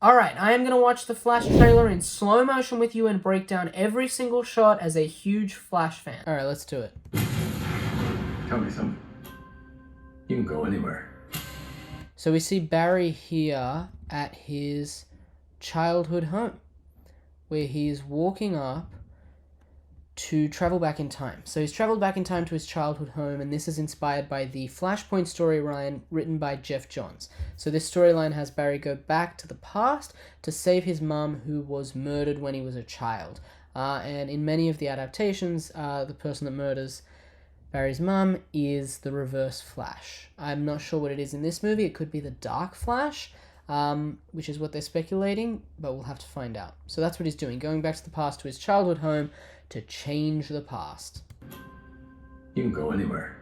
Alright, I am going to watch the Flash trailer in slow motion with you and break down every single shot as a huge Flash fan. Alright, let's do it. Tell me something. You can go anywhere. So we see Barry here at his childhood home, where he's walking up to travel back in time. So he's traveled back in time to his childhood home, and this is inspired by the Flashpoint storyline written by Jeff Johns. So this storyline has Barry go back to the past to save his mum, who was murdered when he was a child. And in many of the adaptations, the person that murders Barry's mum is the Reverse Flash. I'm not sure what it is in this movie. It could be the Dark Flash, which is what they're speculating, but we'll have to find out. So that's what he's doing, going back to the past to his childhood home to change the past. You can go anywhere.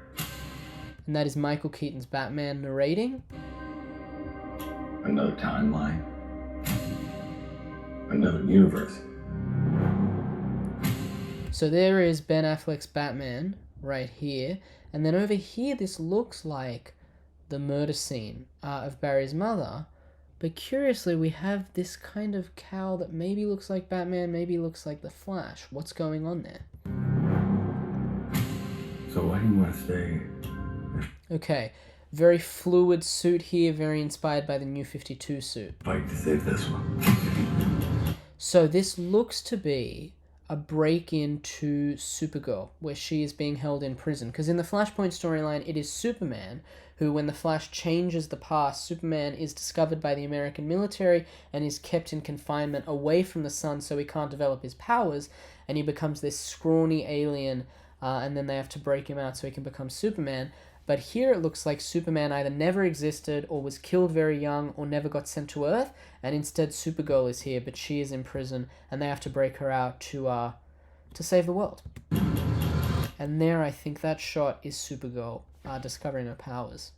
And that is Michael Keaton's Batman narrating. Another timeline. Another universe. So there is Ben Affleck's Batman right here. And then over here, this looks like the murder scene of Barry's mother. But curiously, we have this kind of cowl that maybe looks like Batman, maybe looks like the Flash. What's going on there? So why do you want to stay? Okay, very fluid suit here, very inspired by the New 52 suit. Fight to save this one. So this looks to be a break into Supergirl, where she is being held in prison. Because in the Flashpoint storyline, it is Superman who, when the Flash changes the past, Superman is discovered by the American military and is kept in confinement away from the sun so he can't develop his powers, and he becomes this scrawny alien, and then they have to break him out so he can become Superman. But here it looks like Superman either never existed or was killed very young or never got sent to Earth, and instead Supergirl is here, but she is in prison, and they have to break her out to save the world. And there, I think that shot is Supergirl discovering her powers.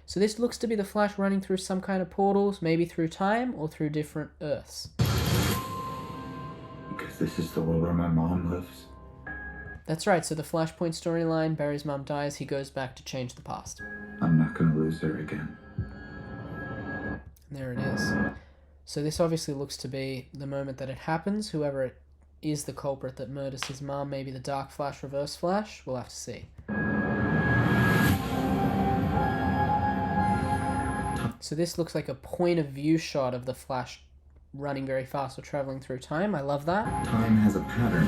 So this looks to be the Flash running through some kind of portals, maybe through time or through different Earths. Because this is the world where my mom lives. That's right, so the Flashpoint storyline, Barry's mom dies, he goes back to change the past. I'm not going to lose her again. And there it is. So this obviously looks to be the moment that it happens. Whoever it is the culprit that murders his mom, maybe the Dark Flash, Reverse Flash, we'll have to see. So this looks like a point of view shot of the Flash running very fast or traveling through time. I love that. Time has a pattern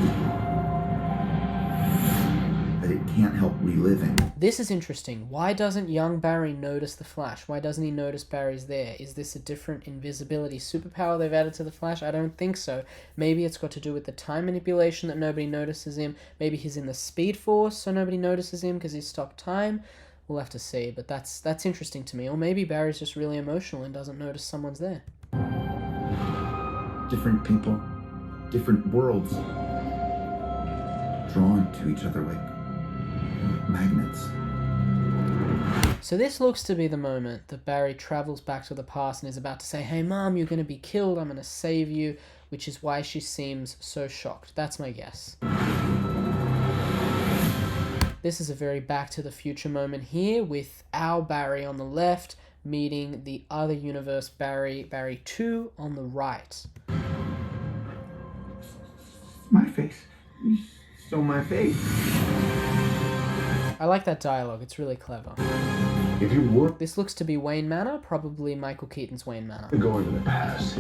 that it can't help reliving. This is interesting. Why doesn't young Barry notice the Flash? Why doesn't he notice Barry's there? Is this a different invisibility superpower they've added to the Flash? I don't think so. Maybe it's got to do with the time manipulation that nobody notices him. Maybe he's in the Speed Force so nobody notices him because he's stopped time. We'll have to see, but that's interesting to me. Or maybe Barry's just really emotional and doesn't notice someone's there. Different people, different worlds, drawn to each other like magnets. So this looks to be the moment that Barry travels back to the past and is about to say, "Hey Mom, you're going to be killed, I'm going to save you," which is why she seems so shocked. That's my guess. This is a very Back to the Future moment here, with our Barry on the left meeting the other universe Barry, Barry 2, on the right. My face. You stole my face. I like that dialogue, it's really clever. If you work, This looks to be Wayne Manor, probably Michael Keaton's Wayne Manor. go into the past.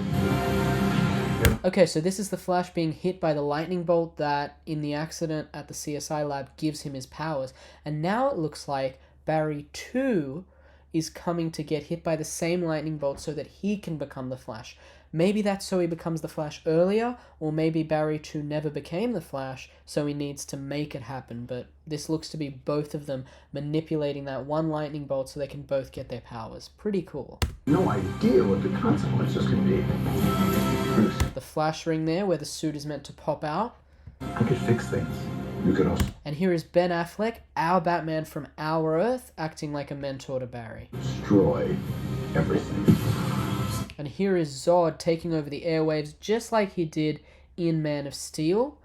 Okay, so this is the Flash being hit by the lightning bolt that, in the accident at the CSI lab, gives him his powers. And now it looks like Barry 2 is coming to get hit by the same lightning bolt so that he can become the Flash. Maybe that's so he becomes the Flash earlier, or maybe Barry 2 never became the Flash, so he needs to make it happen. But this looks to be both of them manipulating that one lightning bolt so they can both get their powers. Pretty cool. No idea what the consequences can be. The Flash ring there, where the suit is meant to pop out. I could fix things. You could also And here is Ben Affleck, our Batman from our Earth, acting like a mentor to Barry. destroy everything. And here is Zod taking over the airwaves just like he did in Man of Steel.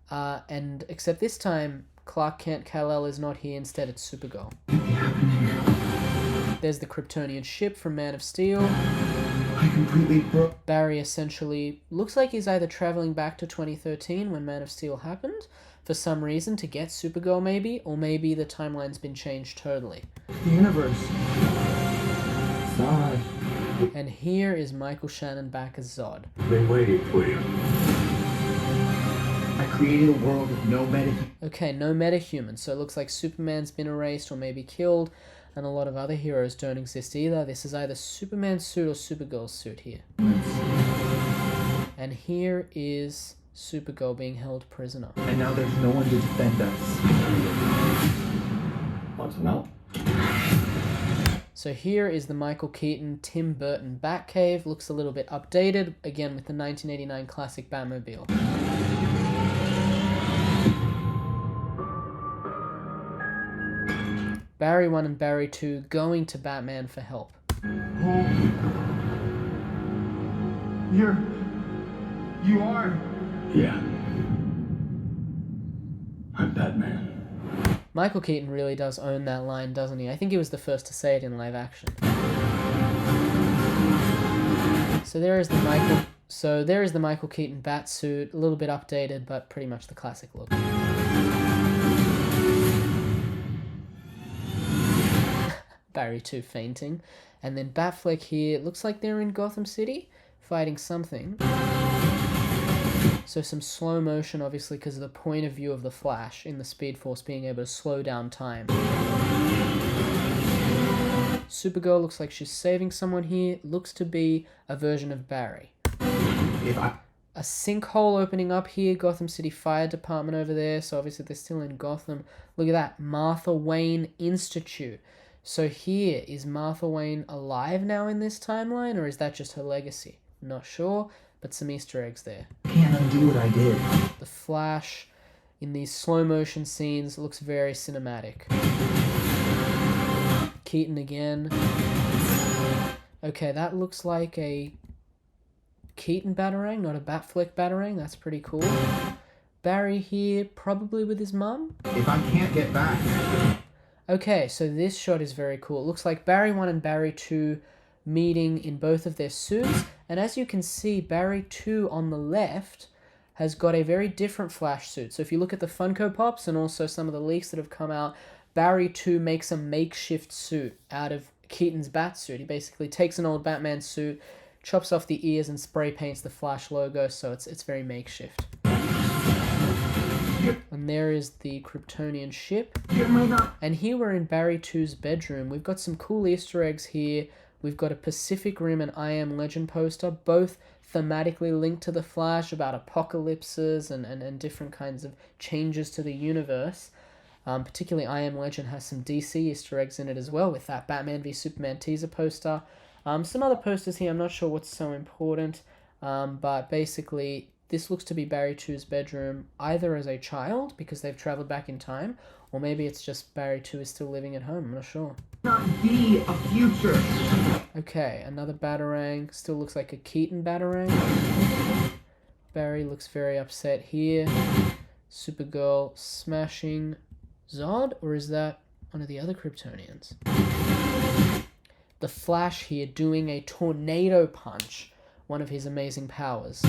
And except this time, Clark Kent Kal-El is not here. Instead, it's Supergirl. There's the Kryptonian ship from Man of Steel. I completely broke. Barry essentially looks like he's either traveling back to 2013 when Man of Steel happened for some reason to get Supergirl maybe, or maybe the timeline's been changed totally. The universe. Zod. And here is Michael Shannon back as Zod. They waited for you. I created a world with no metahuman. Okay, no metahuman, so it looks like Superman's been erased or maybe killed, and a lot of other heroes don't exist either. This is either Superman's suit or Supergirl's suit here. And here is Supergirl being held prisoner. And now there's no one to defend us. Want some help? So here is the Michael Keaton, Tim Burton Batcave. Looks a little bit updated, again with the 1989 classic Batmobile. Barry 1 and Barry 2 going to Batman for help. You are. Yeah. I'm Batman. Michael Keaton really does own that line, doesn't he? I think he was the first to say it in live action. So there is the Michael Keaton Batsuit, a little bit updated, but pretty much the classic look. Barry 2 fainting. And then Batfleck here, it looks like they're in Gotham City, fighting something. So some slow motion, obviously, because of the point of view of the Flash in the Speed Force being able to slow down time. Supergirl looks like she's saving someone here. Looks to be a version of Barry. A sinkhole opening up here. Gotham City Fire Department over there. So obviously they're still in Gotham. Look at that. Martha Wayne Institute. So here, is Martha Wayne alive now in this timeline, or is that just her legacy? Not sure, but some Easter eggs there. Can't undo what I did. The Flash in these slow motion scenes looks very cinematic. Keaton again. Okay, that looks like a Keaton Batarang, not a Batfleck Batarang. That's pretty cool. Barry here, probably with his mum. If I can't get back. Okay, so this shot is very cool. It looks like Barry 1 and Barry 2 meeting in both of their suits. And as you can see, Barry 2 on the left has got a very different Flash suit. So if you look at the Funko Pops and also some of the leaks that have come out, Barry 2 makes a makeshift suit out of Keaton's Batsuit. He basically takes an old Batman suit, chops off the ears and spray paints the Flash logo, so it's very makeshift. And there is the Kryptonian ship. And here we're in Barry 2's bedroom. We've got some cool Easter eggs here. We've got a Pacific Rim and I Am Legend poster, both thematically linked to the Flash about apocalypses and different kinds of changes to the universe. Particularly I Am Legend has some DC Easter eggs in it as well, with that Batman v Superman teaser poster. Some other posters here, I'm not sure what's so important, but basically this looks to be Barry 2's bedroom, either as a child, because they've traveled back in time, or maybe it's just Barry 2 is still living at home, I'm not sure. Not be a future. Okay, another Batarang, still looks like a Keaton Batarang. Barry looks very upset here. Supergirl smashing Zod, or is that one of the other Kryptonians? The Flash here doing a tornado punch, one of his amazing powers.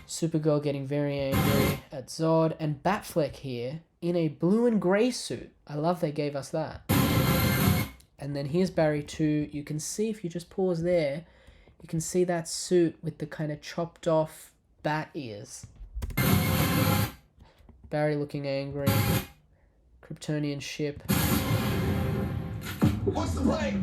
Supergirl getting very angry at Zod, and Batfleck here in a blue and grey suit. I love they gave us that. And then here's Barry 2. You can see, if you just pause there, you can see that suit with the kind of chopped off bat ears. Barry looking angry. Kryptonian ship. What's the play?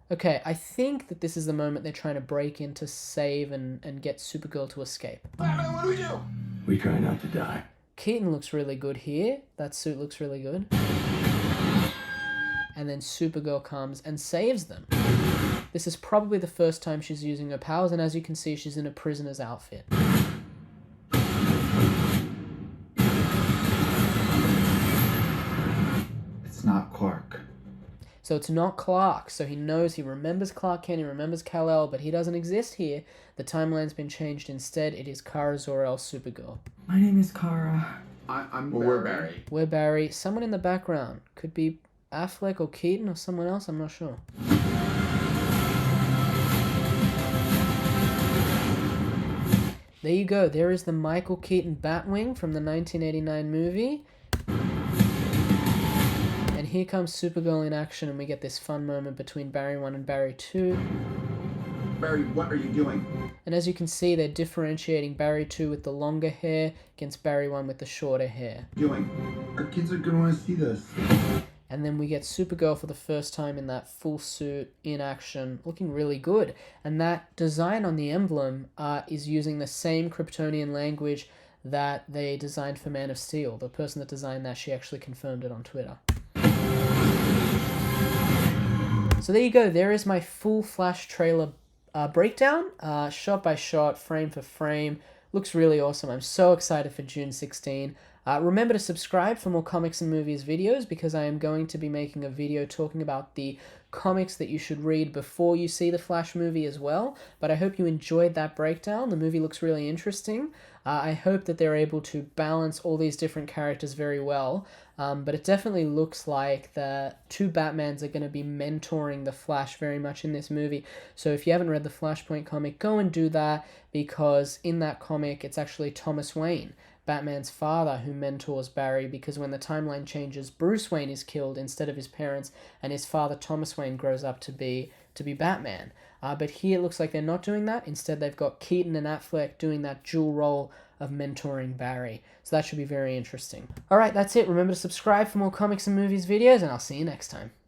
Okay, I think that this is the moment they're trying to break in to save and get Supergirl to escape. Batman, what do we do? We try not to die. Keaton looks really good here. That suit looks really good. And then Supergirl comes and saves them. This is probably the first time she's using her powers, and as you can see, she's in a prisoner's outfit. It's not Clark. So it's not Clark, so he remembers Clark Kent, he remembers Kal-El, but he doesn't exist here. The timeline's been changed instead. It is Kara Zor-El, Supergirl. My name is Kara. I'm Barry. We're Barry. We're Barry. Someone in the background. Could be Affleck or Keaton or someone else, I'm not sure. there you go. There is the Michael Keaton Batwing from the 1989 movie. And here comes Supergirl in action, and we get this fun moment between Barry 1 and Barry 2. Barry, what are you doing? And as you can see, they're differentiating Barry 2 with the longer hair against Barry 1 with the shorter hair. Our kids are gonna want to see this. And then we get Supergirl for the first time in that full suit in action, looking really good. And that design on the emblem is using the same Kryptonian language that they designed for Man of Steel. The person that designed that, she actually confirmed it on Twitter. So there you go. There is my full Flash trailer breakdown, shot by shot, frame for frame. Looks really awesome. I'm so excited for June 16. Remember to subscribe for more comics and movies videos, because I am going to be making a video talking about the comics that you should read before you see the Flash movie as well. But I hope you enjoyed that breakdown. The movie looks really interesting. I hope that they're able to balance all these different characters very well. But it definitely looks like the two Batmans are going to be mentoring the Flash very much in this movie. So if you haven't read the Flashpoint comic, go and do that, because in that comic, it's actually Thomas Wayne, Batman's father, who mentors Barry, because when the timeline changes, Bruce Wayne is killed instead of his parents, and his father, Thomas Wayne, grows up to be Batman. But here it looks like they're not doing that. Instead, they've got Keaton and Affleck doing that dual role of mentoring Barry. So that should be very interesting. Alright, that's it. Remember to subscribe for more comics and movies videos, and I'll see you next time.